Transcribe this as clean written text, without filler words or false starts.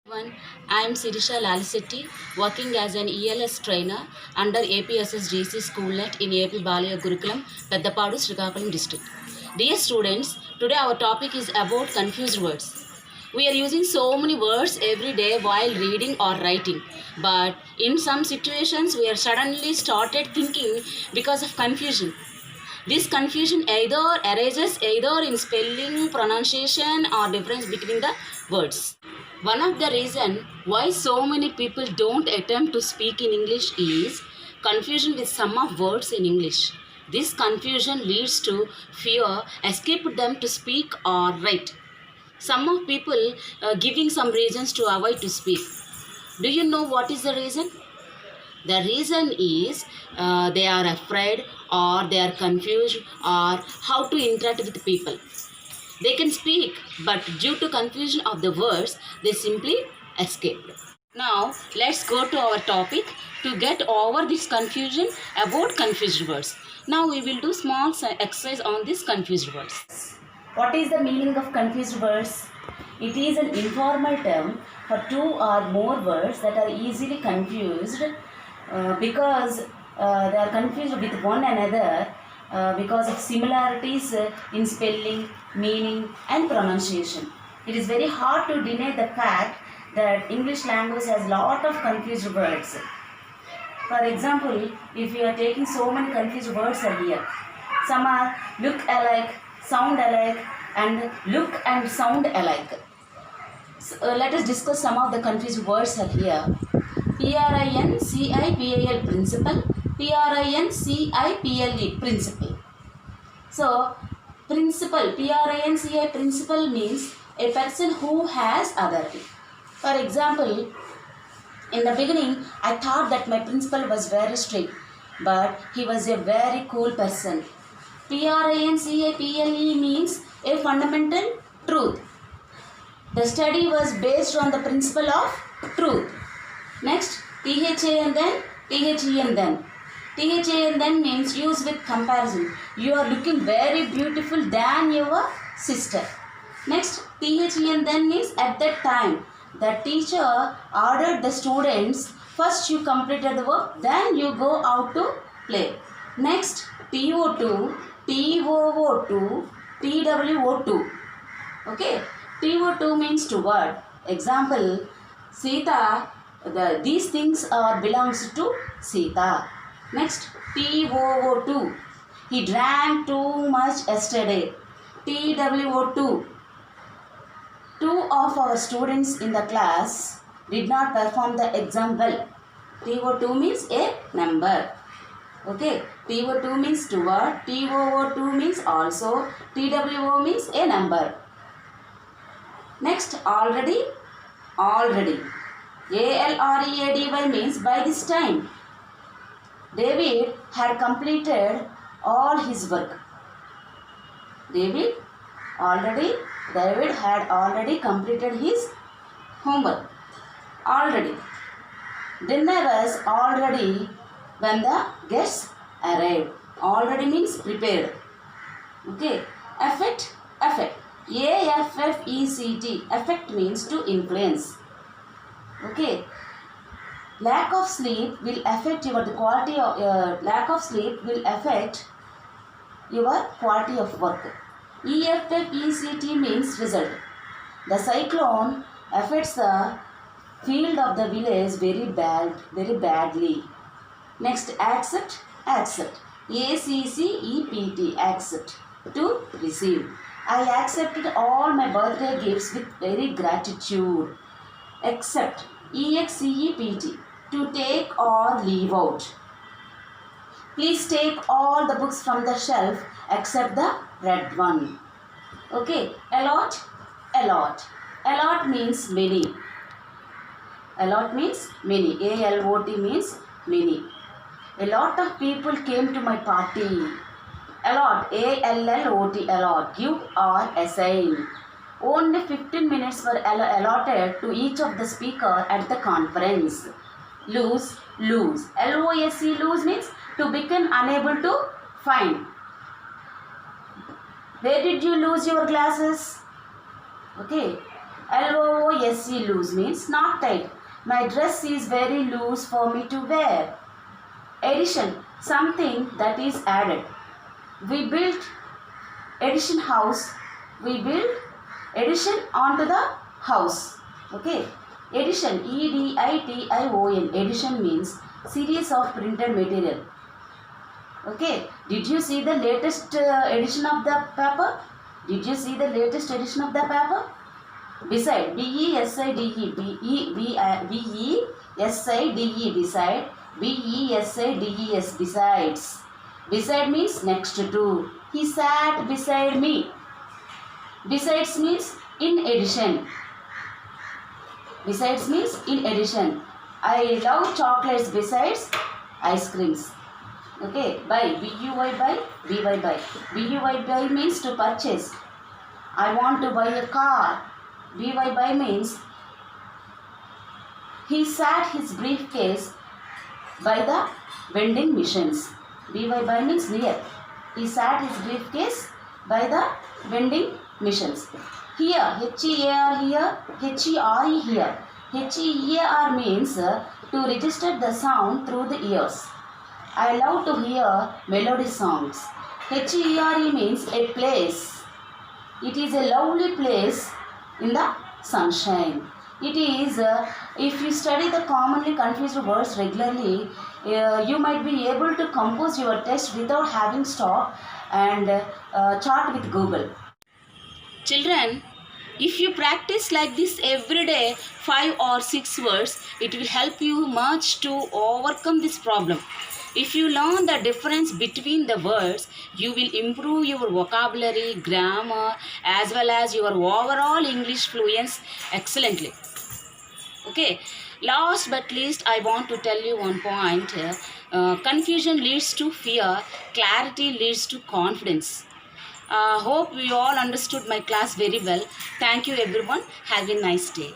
Everyone, I am Sirisha Lalisetti, working as an ELS trainer under APSSGC Schoolnet in AP Balaya Gurukulam, Peddapadu, Srikakulam district. Dear students, today our topic is about confused words. We are using so many words every day while reading or writing, but in some situations we are suddenly started thinking because of confusion. This confusion either arises either in spelling, pronunciation, or difference between the words. One of the reasons why so many people don't attempt to speak in English is confusion with some of words in English. This confusion leads to fear, escape them to speak or write. Some of people giving some reasons to avoid to speak. Do you know what is the reason? The reason is they are afraid or they are confused or how to interact with people. They can speak, but due to confusion of the words, they simply escape. Now, let's go to our topic to get over this confusion about confused words. Now, we will do small exercise on these confused words. What is the meaning of confused words? It is an informal term for two or more words that are easily confused because they are confused with one another because of similarities in spelling, meaning, and pronunciation. It is very hard to deny the fact that English language has lot of confused words. For example, if you are taking so many confused words are here. Some are look alike, sound alike, and look and sound alike. So, let us discuss some of the confused words are here. Principal, principal, principle. So, principal means a person who has authority. For example, in the beginning, I thought that my principal was very strict, but he was a very cool person. Principle means a fundamental truth. The study was based on the principle of truth. Next, THA and then, THE and then. THA and then means use with comparison. You are looking very beautiful than your sister. Next, THE and then means at that time. The teacher ordered the students, first you completed the work, then you go out to play. Next, TO2, TOO2, TWO2. Okay, TO2 means toward. Example, Sita, these things belongs to Sita. Next, TOO2, he drank too much yesterday. TWO2, two of our students in the class did not perform the exam well. TO2 means a number. Okay, TO2 means toward, TOO2 means also, TWO means a number. Next, already, already. ALREADY means by this time. David had completed all his work. David had already completed his homework. Already. Dinner was already when the guests arrived. Already means prepared. Okay. Affect. AFFECT. Affect means to influence. Okay. Lack of sleep will affect your quality of work. EFFECT means result. The cyclone affects the field of the village very badly. Next, accept. ACCEPT, accept, to receive. I accepted all my birthday gifts with very gratitude. Accept, EXCEPT, to take or leave out. Please take all the books from the shelf except the red one. Okay, allot. Allot means many. Allot means many. ALOT means many. A lot of people came to my party. Allot, ALLOT, allot, give or assign. Only 15 minutes were allotted to each of the speaker at the conference. Lose. LOSE, lose means to become unable to find. Where did you lose your glasses? Okay. Loose, loose means not tight. My dress is very loose for me to wear. Addition, something that is added. We built addition house. We built addition onto the house. Okay. Addition, Edition. Addition means series of printed material. Okay. Did you see the latest edition of the paper? Did you see the latest edition of the paper? Beside, B-E-S-I-D-E, B-E-S-I-D-E, beside, B-E-S-I-D-E-S, besides. Beside means next to. He sat beside me. Besides means in addition. Besides means in addition. I love chocolates besides ice creams. Okay, buy, B-U-Y buy, B-Y buy. B-U-Y buy means to purchase. I want to buy a car. B-Y buy means he sat his briefcase by the vending machines. B-Y buy means near. He sat his briefcase by the vending machines. Here, H-E-A-R here, H-E-R-E here. H-E-A-R means to register the sound through the ears. I love to hear melody songs. H-E-R-E means a place. It is a lovely place in the sunshine. It is, if you study the commonly confused words regularly, you might be able to compose your text without having stop and chart with Google. Children, if you practice like this every day, 5 or 6 words, it will help you much to overcome this problem. If you learn the difference between the words, you will improve your vocabulary, grammar, as well as your overall English fluency excellently. Okay, last but least, I want to tell you one point. Confusion leads to fear, clarity leads to confidence. Hope you all understood my class very well. Thank you everyone. Have a nice day.